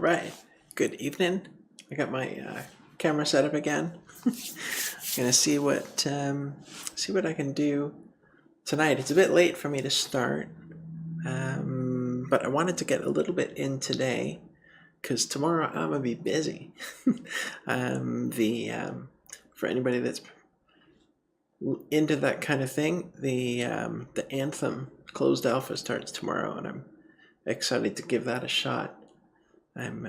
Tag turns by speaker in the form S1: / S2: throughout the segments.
S1: right, good evening. I got my camera set up again. Gonna see what I can do tonight. It's a bit late for me to start, but I wanted to get a little bit in today because tomorrow I'm gonna be busy. For anybody that's into that kind of thing, the Anthem closed alpha starts tomorrow, and I'm excited to give that a shot. I'm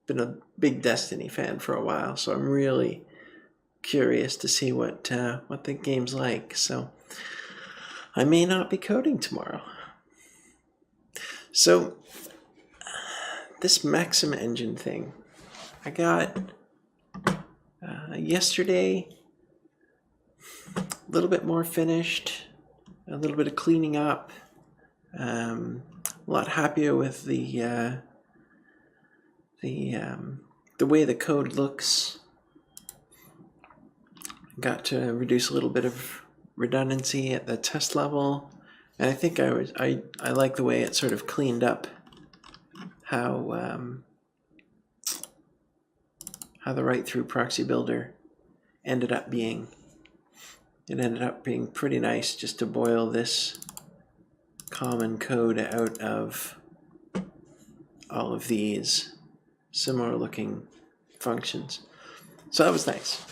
S1: been a big Destiny fan for a while, so I'm really curious to see what the game's like. So I may not be coding tomorrow. So this Maxim-Engine thing, I got yesterday. A little bit more finished, a little bit of cleaning up. A lot happier with the way the code looks. Got to reduce a little bit of redundancy at the test level, and I think I like the way it sort of cleaned up how the write-through proxy builder ended up being. It ended up being pretty nice just to boil this common code out of all of these similar looking functions. So that was nice.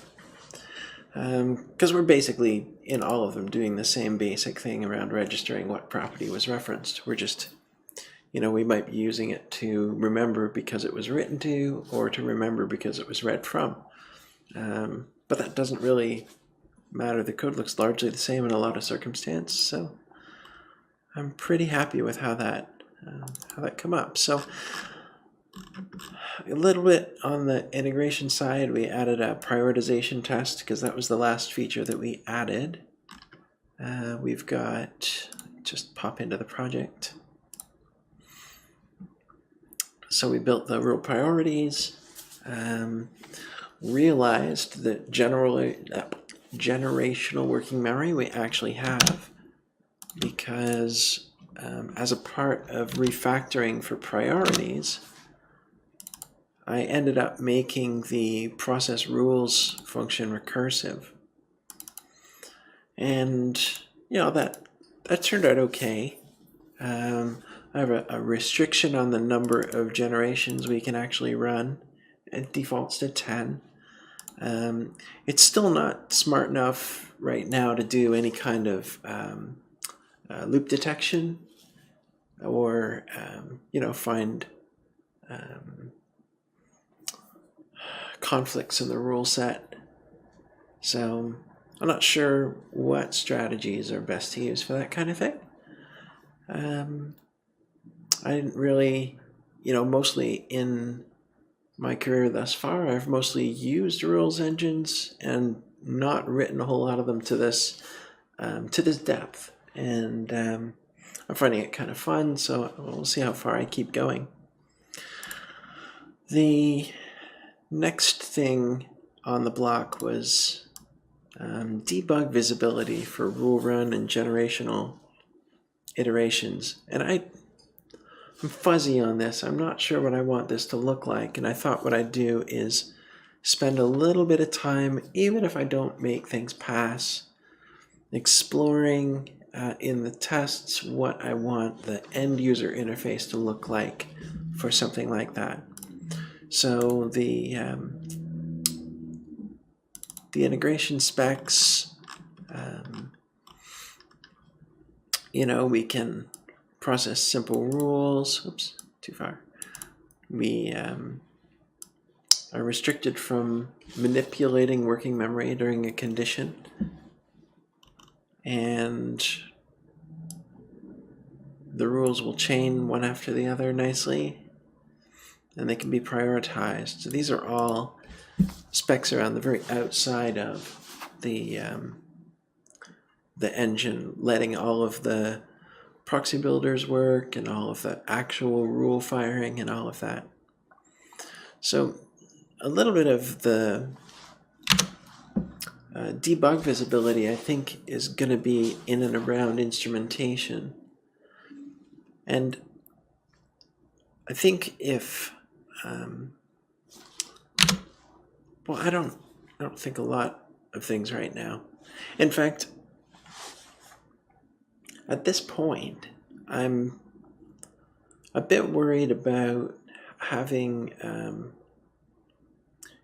S1: Because we're basically in all of them doing the same basic thing around registering what property was referenced. We're just, we might be using it to remember because it was written to, or to remember because it was read from. But that doesn't really matter. The code looks largely the same in a lot of circumstances, so I'm pretty happy with how that come up. So a little bit on the integration side, we added a prioritization test because that was the last feature that we added. We've got, just pop into the project. So we built the rule priorities, realized that generational working memory we actually have, because as a part of refactoring for priorities, I ended up making the process rules function recursive, and that turned out okay. I have a restriction on the number of generations we can actually run. It defaults to 10. It's still not smart enough right now to do any kind of loop detection or find conflicts in the rule set. So I'm not sure what strategies are best to use for that kind of thing. I didn't really, mostly in my career thus far, I've mostly used rules engines and not written a whole lot of them to this depth. And I'm finding it kind of fun, so we'll see how far I keep going. The next thing on the block was debug visibility for rule run and generational iterations. And I'm fuzzy on this. I'm not sure what I want this to look like, and I thought what I'd do is spend a little bit of time, even if I don't make things pass, exploring in the tests what I want the end user interface to look like for something like that. So the integration specs, we can process simple rules. Oops, too far. We are restricted from manipulating working memory during a condition, and the rules will chain one after the other nicely, and they can be prioritized. So these are all specs around the very outside of the engine, letting all of the proxy builders work and all of the actual rule firing and all of that. So a little bit of the debug visibility, I think, is going to be in and around instrumentation. And I think if well, I don't think a lot of things right now. In fact, at this point, I'm a bit worried about having,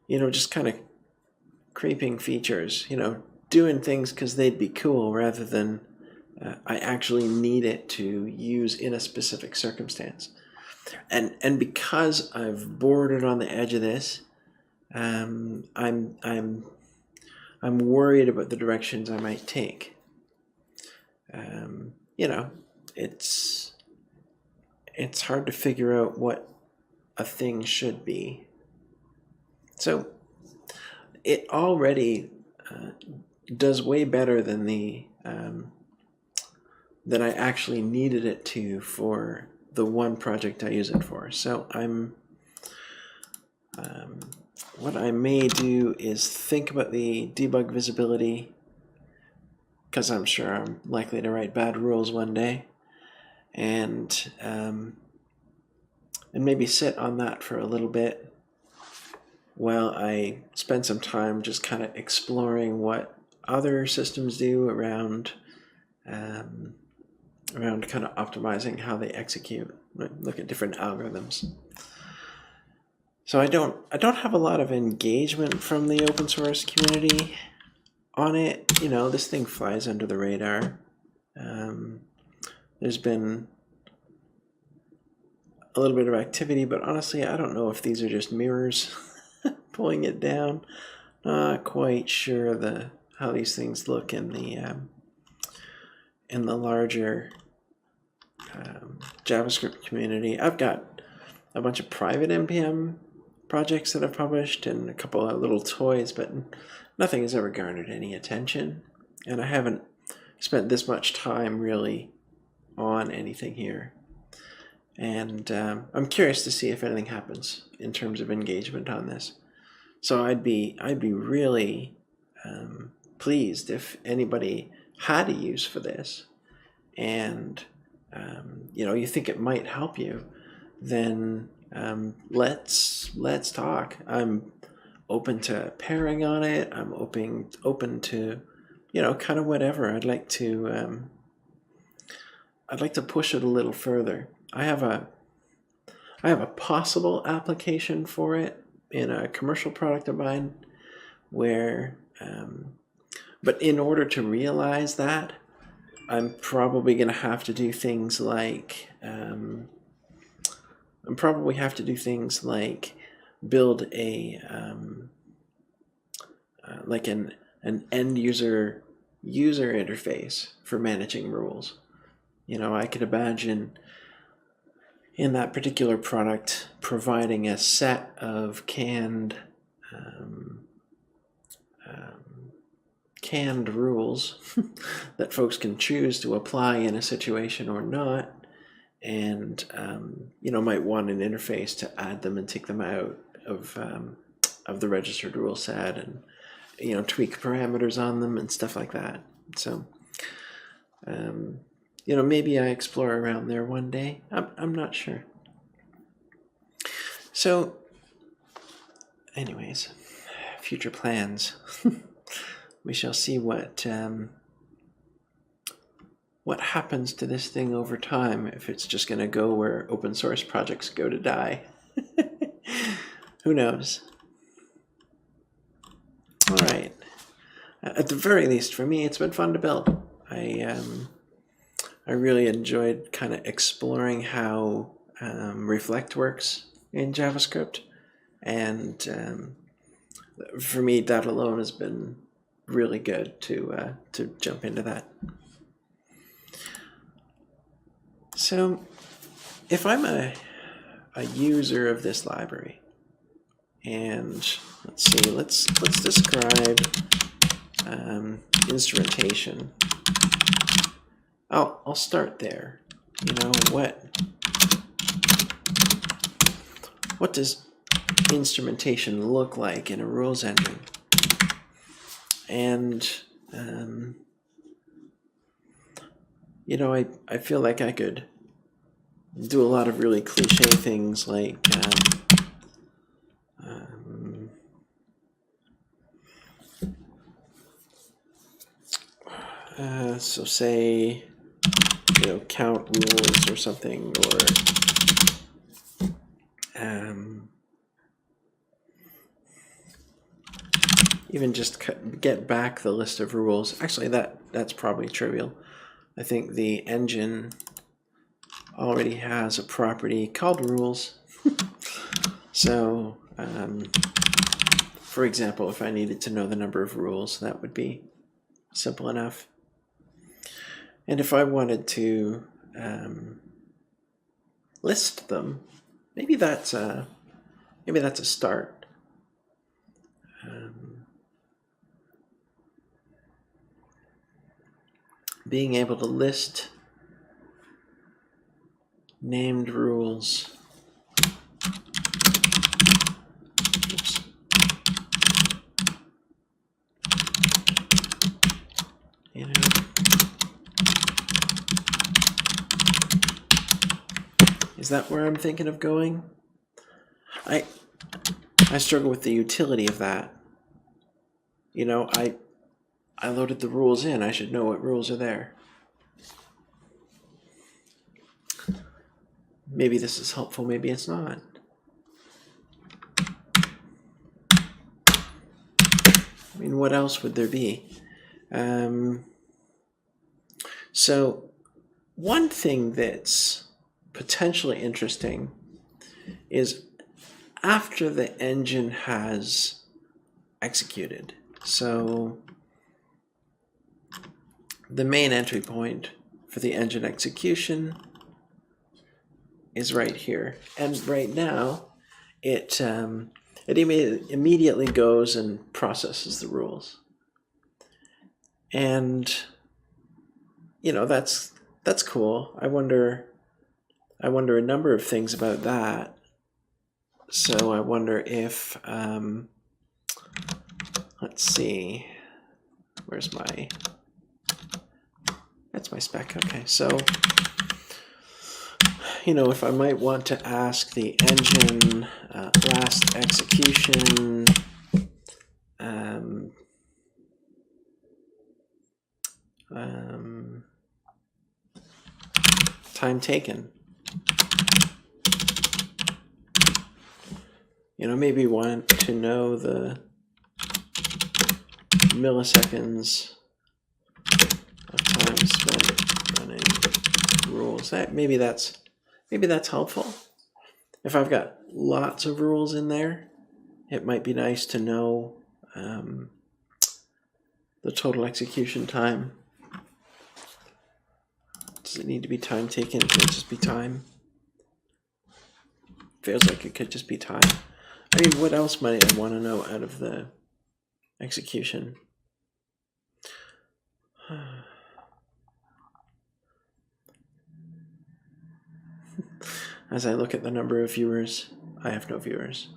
S1: just kind of creeping features, doing things because they'd be cool rather than I actually need it to use in a specific circumstance. And because I've bordered on the edge of this, I'm worried about the directions I might take. It's hard to figure out what a thing should be. So it already does way better than than I actually needed it to for the one project I use it for. So what I may do is think about the debug visibility, because I'm sure I'm likely to write bad rules one day, and maybe sit on that for a little bit while I spend some time just kind of exploring what other systems do around kind of optimizing how they execute. Look at different algorithms. So I don't have a lot of engagement from the open source community on it. This thing flies under the radar. There's been a little bit of activity, but honestly, I don't know if these are just mirrors pulling it down. Not quite sure how these things look in the larger JavaScript community. I've got a bunch of private NPM projects that I've published and a couple of little toys, but nothing has ever garnered any attention, and I haven't spent this much time really on anything here. And I'm curious to see if anything happens in terms of engagement on this. So I'd be really pleased if anybody had a use for this, and you think it might help you, then let's talk. I'm open to pairing on it. I'm open to kind of whatever. I'd like to push it a little further. I have a possible application for it in a commercial product of mine, where but in order to realize that, I'm probably going to have to do things like build a like an end user interface for managing rules. I could imagine in that particular product providing a set of canned rules that folks can choose to apply in a situation or not, and might want an interface to add them and take them out of the registered rule set, and tweak parameters on them and stuff like that. So maybe I explore around there one day. I'm not sure. So anyways, future plans. We shall see what happens to this thing over time, if it's just going to go where open source projects go to die. Who knows? All right. At the very least, for me, it's been fun to build. I really enjoyed kind of exploring how Reflect works in JavaScript, and for me, that alone has been really good to jump into that. So, if I'm a user of this library, and let's see, let's describe instrumentation. I'll start there. What does instrumentation look like in a rules engine? And I feel like I could do a lot of really cliche things like So say, count rules or something, or even just get back the list of rules. Actually, that's probably trivial. I think the engine already has a property called rules. So, for example, if I needed to know the number of rules, that would be simple enough. And if I wanted to list them, maybe that's a start. Being able to list named rules. Oops. Is that where I'm thinking of going? I struggle with the utility of that. I loaded the rules in. I should know what rules are there. Maybe this is helpful, maybe it's not. I mean, what else would there be? So one thing that's potentially interesting is after the engine has executed. So the main entry point for the engine execution is right here. And right now, it immediately goes and processes the rules. And, that's cool. I wonder a number of things about that. So I wonder if, let's see, that's my spec. Okay, so, if I might want to ask the engine last execution, time taken. Maybe want to know the milliseconds of time spent running rules. Maybe that's helpful. If I've got lots of rules in there, it might be nice to know the total execution time. Does it need to be time taken? Could it just be time? Feels like it could just be time. I mean, what else might I want to know out of the execution? As I look at the number of viewers, I have no viewers.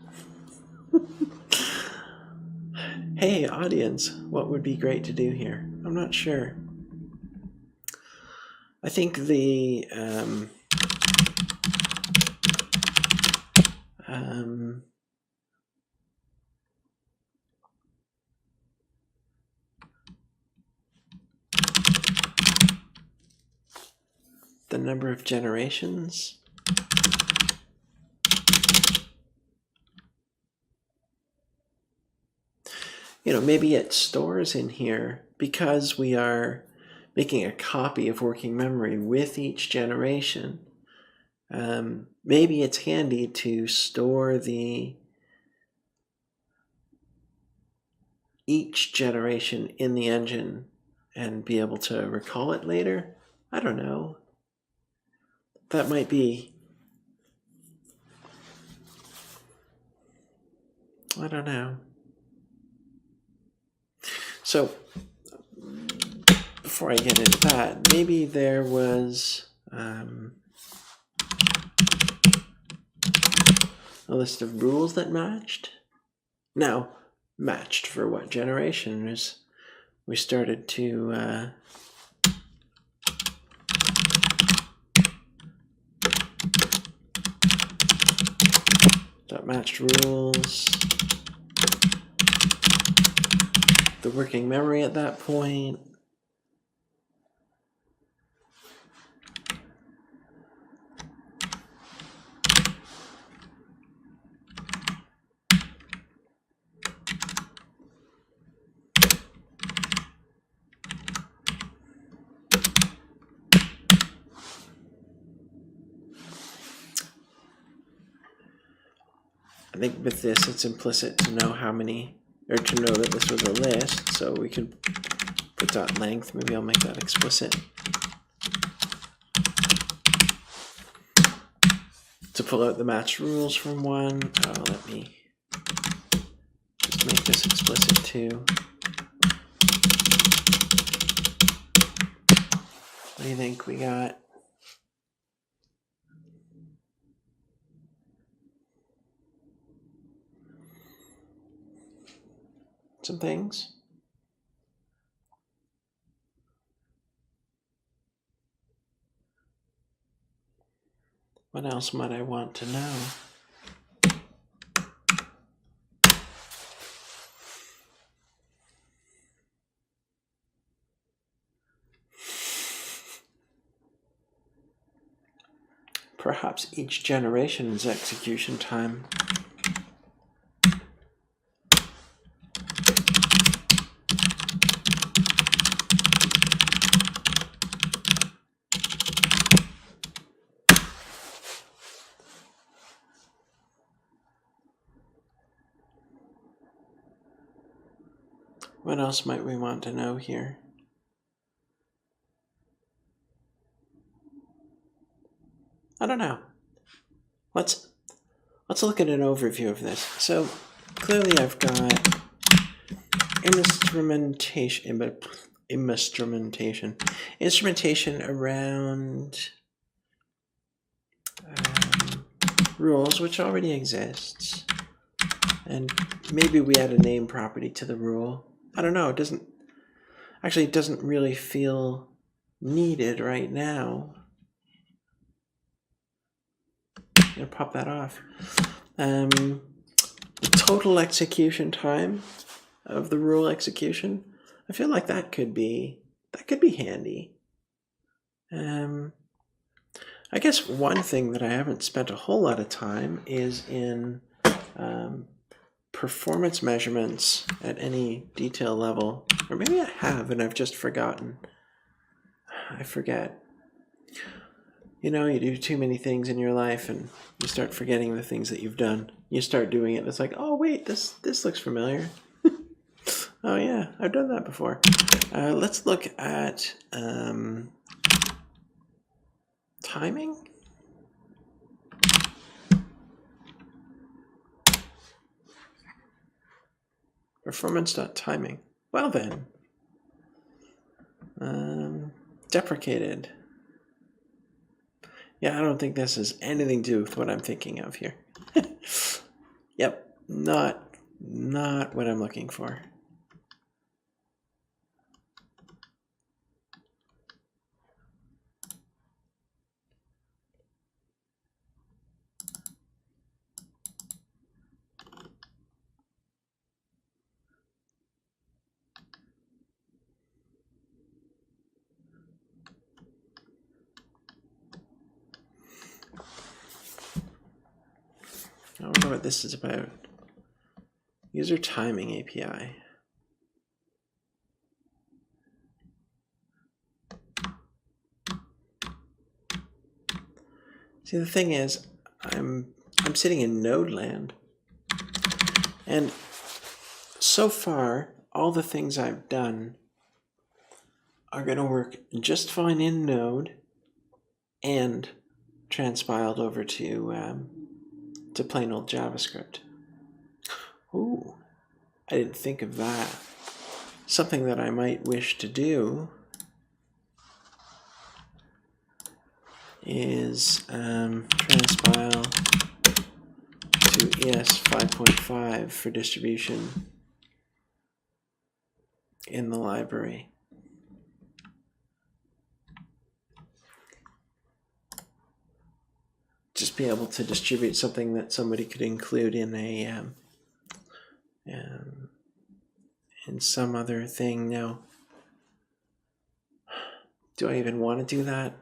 S1: Hey, audience, what would be great to do here? I'm not sure. I think the number of generations. Maybe it stores in here because we are making a copy of working memory with each generation. Maybe it's handy to store each generation in the engine and be able to recall it later. I don't know. That might be, I don't know. So, before I get into that, maybe there was a list of rules that matched. Now, matched for what generation? As we started to matched rules, the working memory at that point. I think with this, it's implicit to know how many, or to know that this was a list, so we could put dot length. Maybe I'll make that explicit. To pull out the matched rules from one, let me just make this explicit too. What do you think we got? Some things. What else might I want to know? Perhaps each generation's execution time. What else might we want to know here? I don't know. Let's look at an overview of this. So clearly I've got instrumentation around rules, which already exists. And maybe we add a name property to the rule. I don't know, it doesn't really feel needed right now. I'm gonna pop that off. The total execution time of the rule execution, I feel like that could be handy. I guess one thing that I haven't spent a whole lot of time is in performance measurements at any detail level, or maybe I have and I've just forgotten. I forget. You know, you do too many things in your life and you start forgetting the things that you've done. You start doing it and it's like, oh wait, this looks familiar. Oh yeah, I've done that before. Let's look at timing. Performance.timing. Well then. Deprecated. Yeah, I don't think this has anything to do with what I'm thinking of here. Yep, not what I'm looking for. I don't know what this is about. User timing API. See, the thing is, I'm sitting in node land, and so far, all the things I've done are going to work just fine in node and transpiled over to plain old JavaScript. Ooh, I didn't think of that. Something that I might wish to do is transpile to ES 5.5 for distribution in the library. Just be able to distribute something that somebody could include in a in some other thing. Now, do I even want to do that?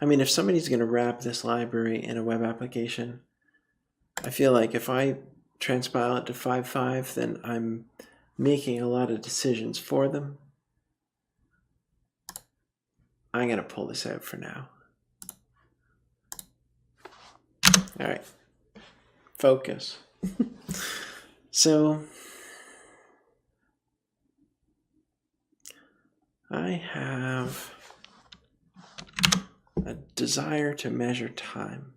S1: I mean, if somebody's going to wrap this library in a web application, I feel like if I transpile it to 5.5, then I'm making a lot of decisions for them. I'm going to pull this out for now. All right, focus. So I have a desire to measure time.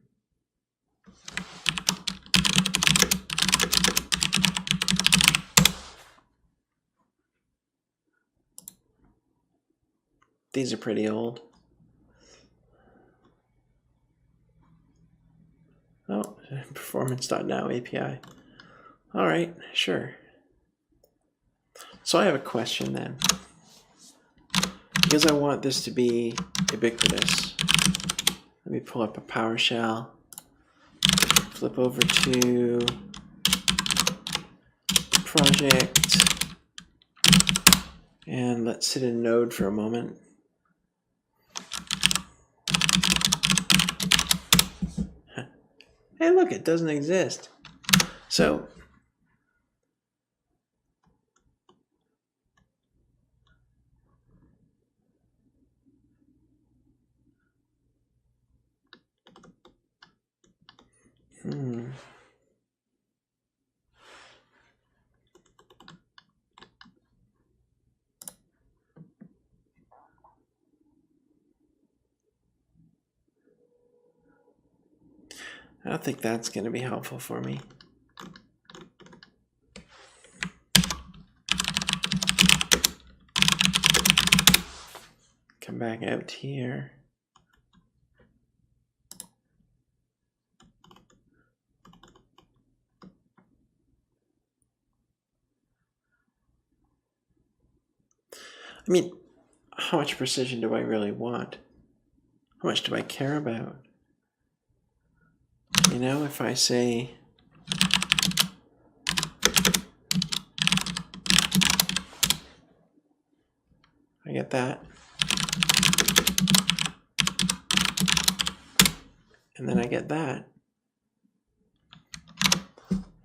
S1: These are pretty old. Oh, performance.now API. All right, sure. So I have a question then. Because I want this to be ubiquitous, let me pull up a PowerShell, flip over to project, and let's sit in Node for a moment. Hey, look, it doesn't exist. So I don't think that's going to be helpful for me. Come back out here. I mean, how much precision do I really want? How much do I care about? You know, if I say I get that, and then I get that,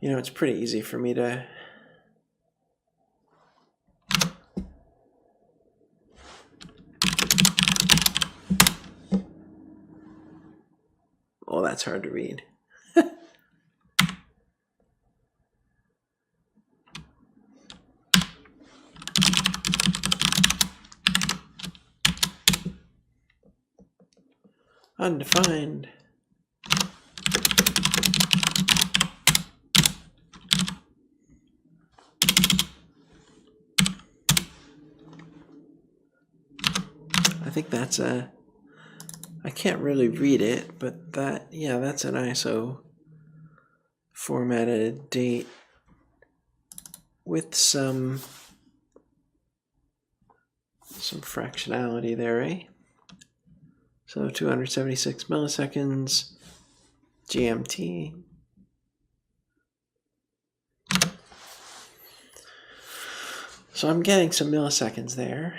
S1: you know, it's pretty easy for me to oh, that's hard to read. Undefined. I think that's a, I can't really read it, but that, yeah, that's an ISO formatted date with some fractionality there, eh? So 276 milliseconds, GMT. So I'm getting some milliseconds there.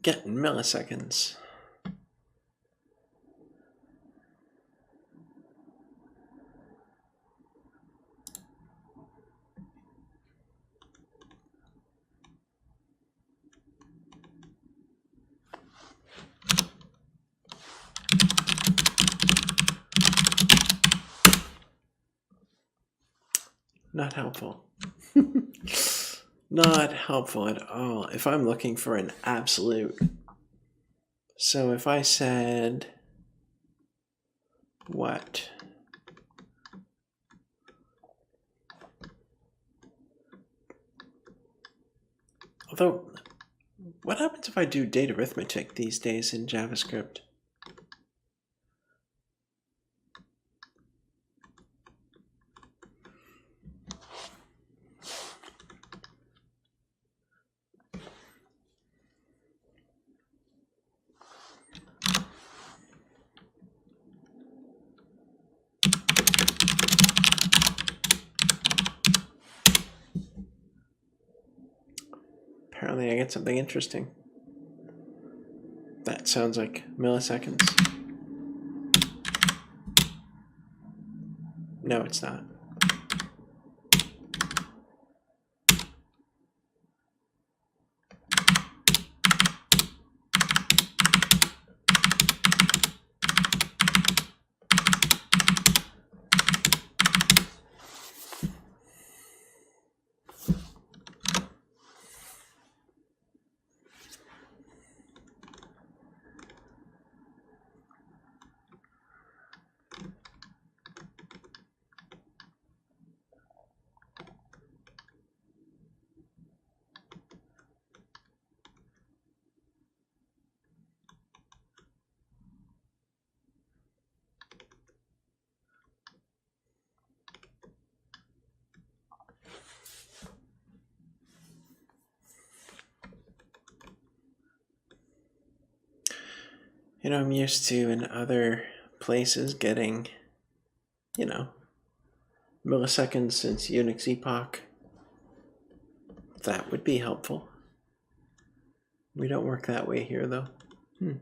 S1: Getting milliseconds. Not helpful. Not helpful at all if I'm looking for an absolute. So if I said what? Although, what happens if I do date arithmetic these days in JavaScript? apparently I get something interesting. That sounds like milliseconds. No, it's not. You know, I'm used to in other places getting, milliseconds since Unix epoch. That would be helpful. We don't work that way here, though. At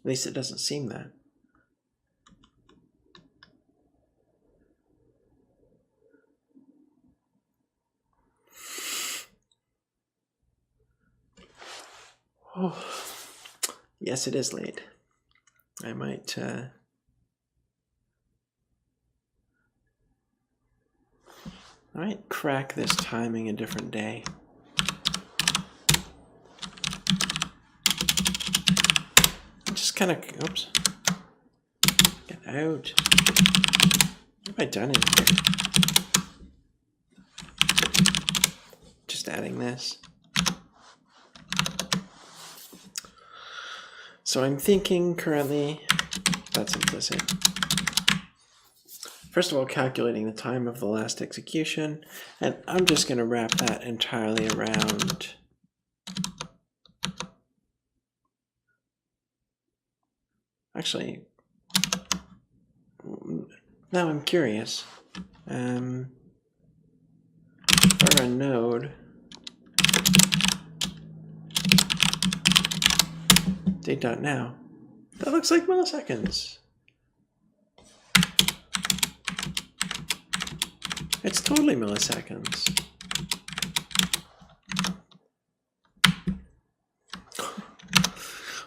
S1: least it doesn't seem that. Oh, yes, it is late. I might crack this timing a different day. Just kind of, oops, get out. What have I done in here? Just adding this. So I'm thinking currently, that's implicit. First of all, calculating the time of the last execution, and I'm just going to wrap that entirely around actually, now I'm curious. For a node, date.now, that looks like milliseconds. It's totally milliseconds.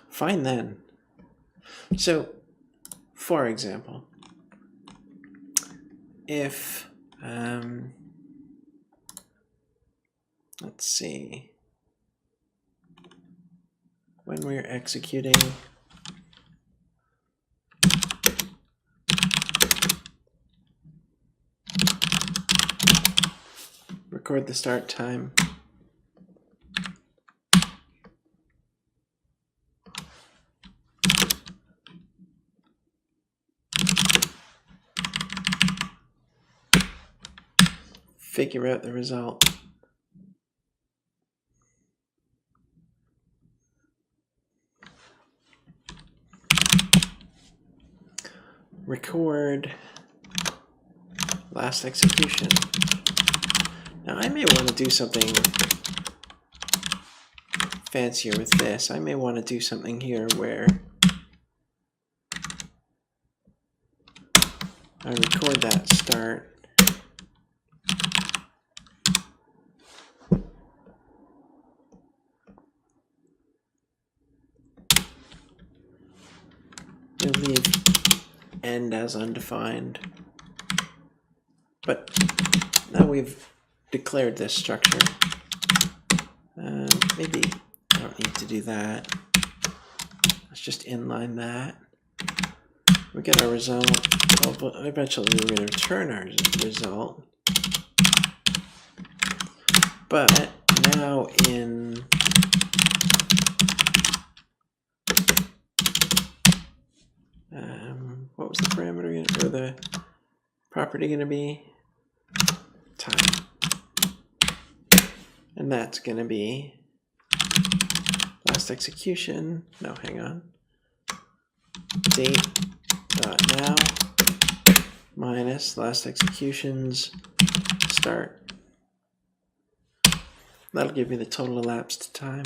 S1: Fine then. So, for example, if, let's see, when we're executing record the start time. Figure out the result. Record last execution. Now I may want to do something fancier with this. I may want to do something here where I record that start. We'll leave end as undefined. But now we've declared this structure. Maybe I don't need to do that. Let's just inline that. We get our result. Well, eventually we're going to return our result. But now in what was the parameter or the property going to be? Time. And that's going to be last execution. No, hang on. Date.now minus last execution's start. That'll give me the total elapsed time.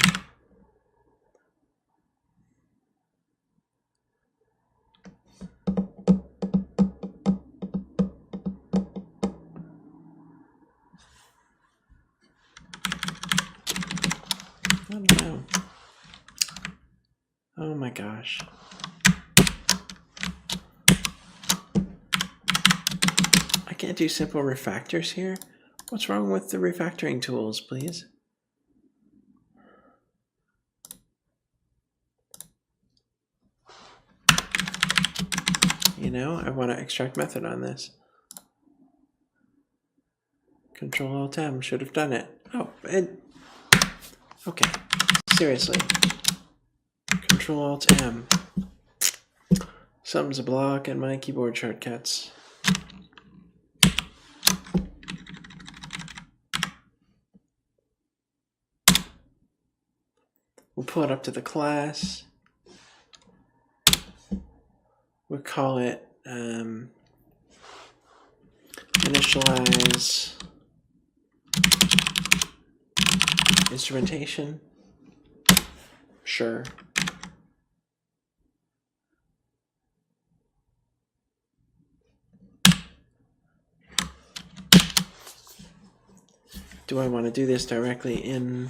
S1: Oh no. Oh my gosh. I can't do simple refactors here? What's wrong with the refactoring tools, please? You know, I want to extract method on this. Control-Alt-M should have done it. Oh, okay. Seriously. Control-Alt-M. Something's a block in my keyboard shortcuts. We'll pull it up to the class. We'll call it initialize instrumentation. Sure. Do I want to do this directly in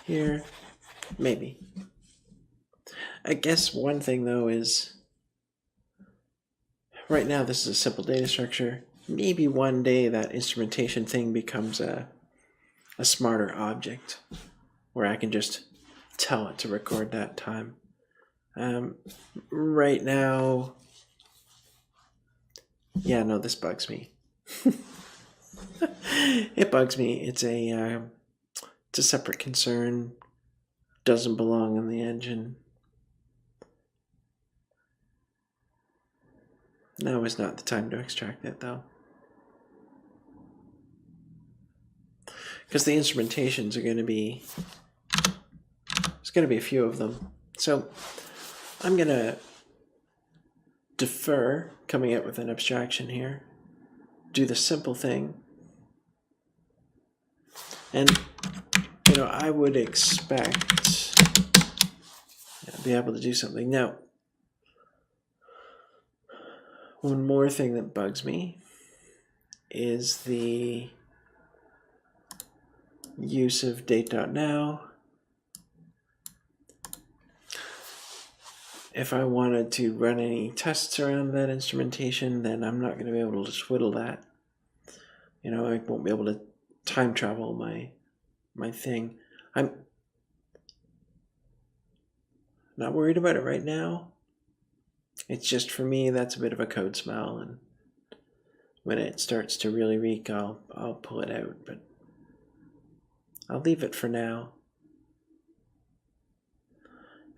S1: here? Maybe. I guess one thing though is right now this is a simple data structure. Maybe one day that instrumentation thing becomes a smarter object where I can just tell it to record that time. Right now, yeah, no, this bugs me. It bugs me. It's a separate concern. Doesn't belong in the engine. Now is not the time to extract it, though. Because the instrumentations are going to be... There's going to be a few of them. So I'm going to defer coming up with an abstraction here. Do the simple thing. And, you know, I would expect to be able to do something. Now, one more thing that bugs me is the use of date.now. If I wanted to run any tests around that instrumentation, then I'm not going to be able to twiddle that. You know, I won't be able to time travel my thing. I'm not worried about it right now. It's just for me that's a bit of a code smell, and when it starts to really reek, I'll pull it out, but I'll leave it for now.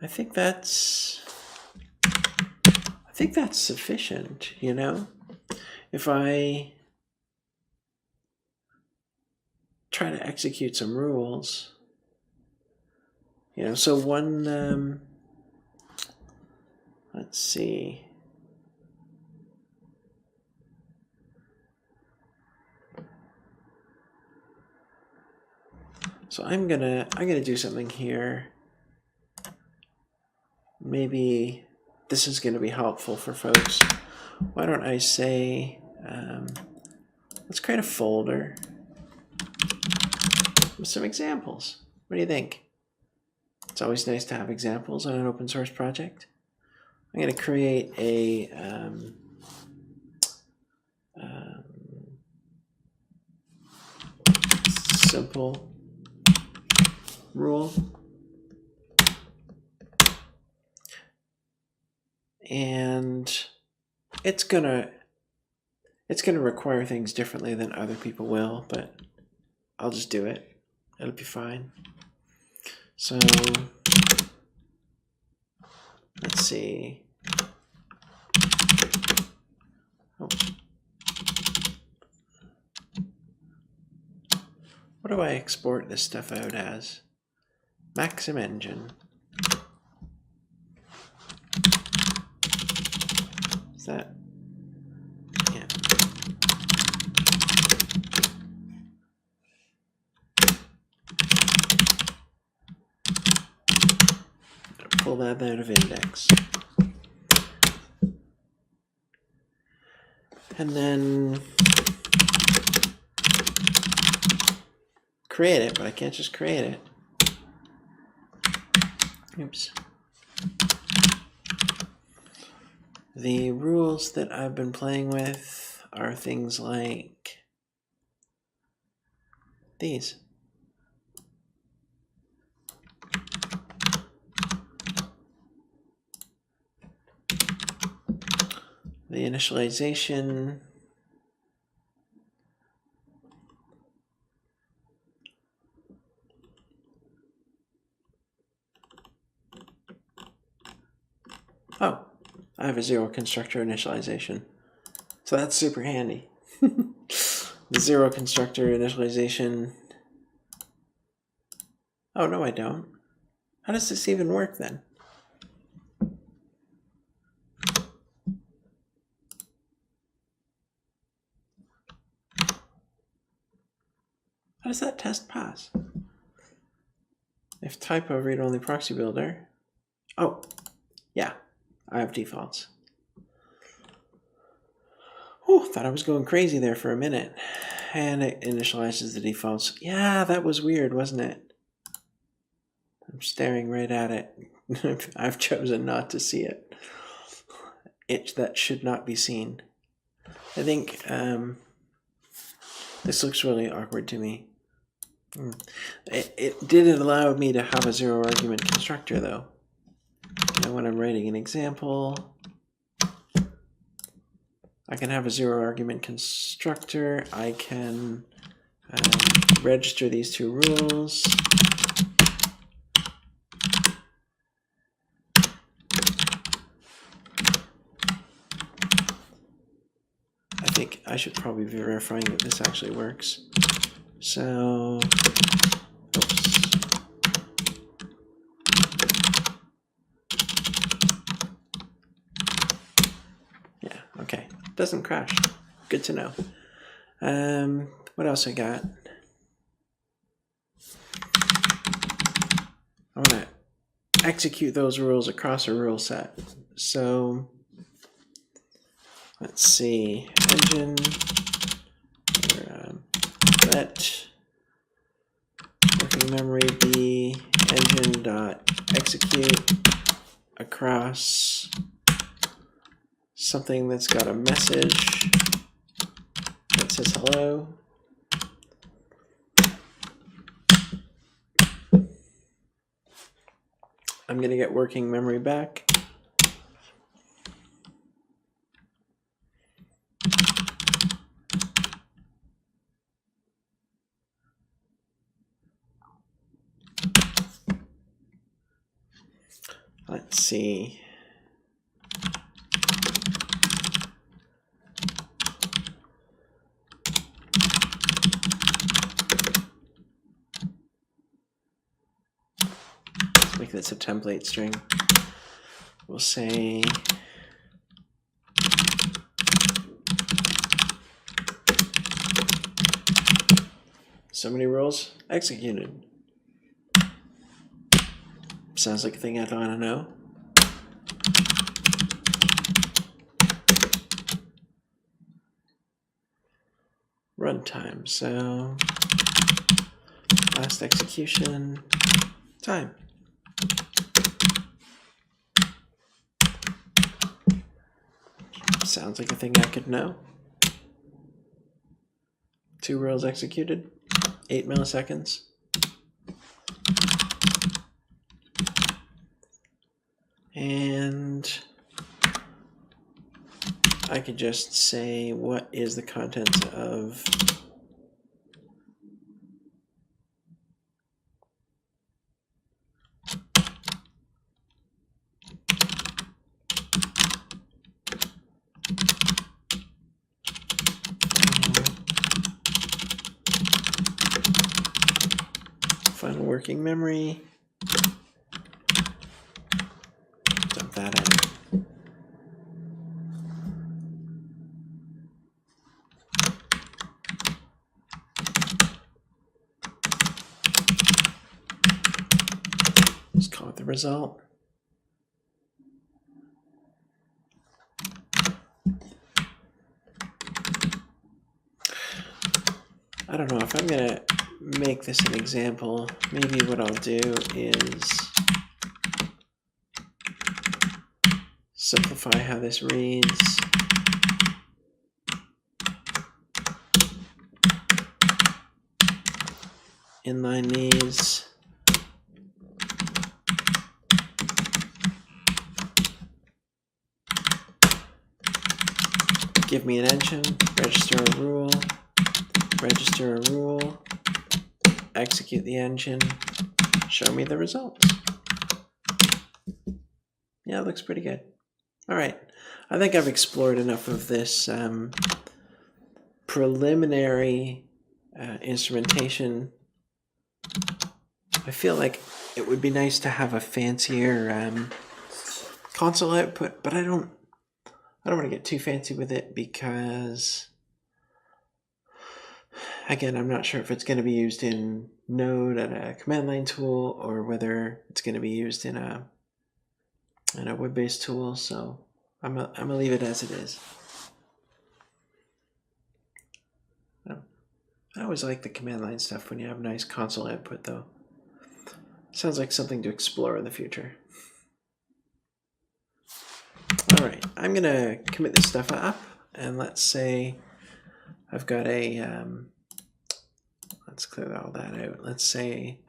S1: I think that's sufficient, you know? If I try to execute some rules, you know, so one, let's see. So I'm gonna do something here. Maybe this is gonna be helpful for folks. Why don't I say, let's create a folder with some examples. What do you think? It's always nice to have examples on an open source project. I'm going to create a simple rule, and it's gonna require things differently than other people will, but I'll just do it. It'll be fine. So let's see. Oh. What do I export this stuff out as? Maxim-Engine. Is that? Yeah. pull that out of index. And then create it, but I can't just create it. Oops. The rules that I've been playing with are things like these. The initialization, oh, I have a zero constructor initialization, so that's super handy. The zero constructor initialization, oh no I don't. How does this even work then? How does that test pass? If typo read-only proxy builder. Oh, yeah, I have defaults. Oh, thought I was going crazy there for a minute. And it initializes the defaults. Yeah, that was weird, wasn't it? I'm staring right at it. I've chosen not to see it. That should not be seen. I think this looks really awkward to me. It didn't allow me to have a zero argument constructor though. Now when I'm writing an example, I can have a zero argument constructor. I can register these two rules. I think I should probably be verifying that this actually works. So, oops. Yeah, okay. Doesn't crash. Good to know. What else I got? I want to execute those rules across a rule set. So, let's see. Engine. Let working memory be engine.execute across something that's got a message that says hello. I'm going to get working memory back. Let's see. Let's make this a template string. We'll say so many rules executed. Sounds like a thing I'd want to know. Runtime. So last execution time. Sounds like a thing I could know. 2 rules executed, 8 milliseconds. And I could just say what is the contents of final working memory. Dump that in. Just call it the result. I don't know if I'm gonna make this an example. Maybe what I'll do is simplify how this reads. Inline these. Give me an engine, register a rule, execute the engine, show me the results. Yeah, it looks pretty good. All right, I think I've explored enough of this preliminary instrumentation. I feel like it would be nice to have a fancier console output, but I don't want to get too fancy with it because, again, I'm not sure if it's going to be used in Node at a command line tool or whether it's going to be used in a web-based tool. So I'm gonna leave it as it is. I always like the command line stuff when you have nice console output, though. Sounds like something to explore in the future. All right, I'm gonna commit this stuff up, and let's say I've got a, let's clear all that out. Let's say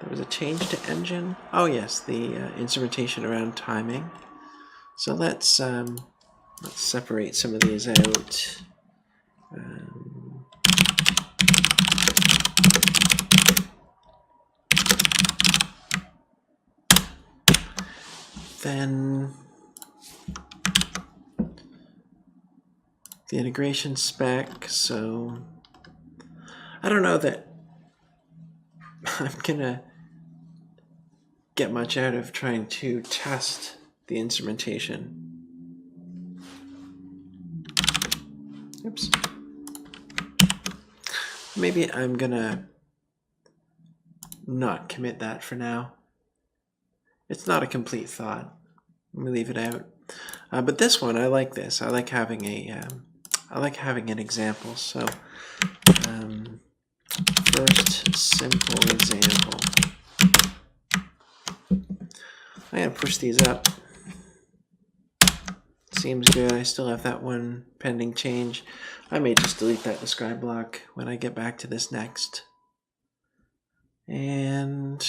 S1: there was a change to engine. Oh yes, the instrumentation around timing. So let's separate some of these out. Then the integration spec. So I don't know that I'm gonna get much out of trying to test the instrumentation. Oops. Maybe I'm gonna not commit that for now. It's not a complete thought. Let me leave it out. But this one, I like this. I like having an example. So first simple example. I'm gonna push these up. Seems good. I still have that one pending change. I may just delete that describe block when I get back to this next. And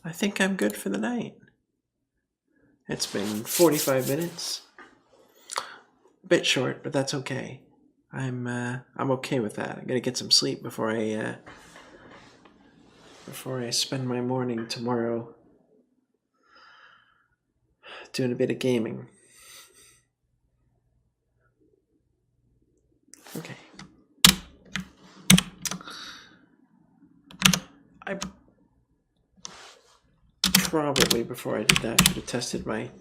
S1: I think I'm good for the night. It's been 45 minutes. A bit short, but that's okay. I'm okay with that. I gotta get some sleep before I spend my morning tomorrow doing a bit of gaming. Okay. I probably, before I did that, should have tested my...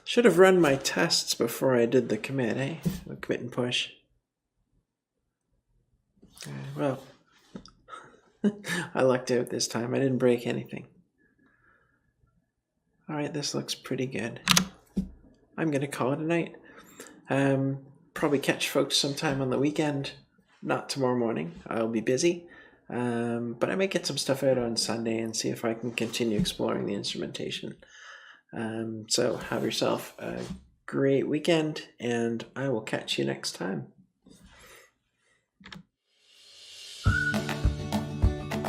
S1: should have run my tests before I did the commit, eh? The commit and push. Well, I lucked out this time. I didn't break anything. All right, this looks pretty good. I'm going to call it a night. Probably catch folks sometime on the weekend. Not tomorrow morning. I'll be busy. But I may get some stuff out on Sunday and see if I can continue exploring the instrumentation. So have yourself a great weekend, and I will catch you next time.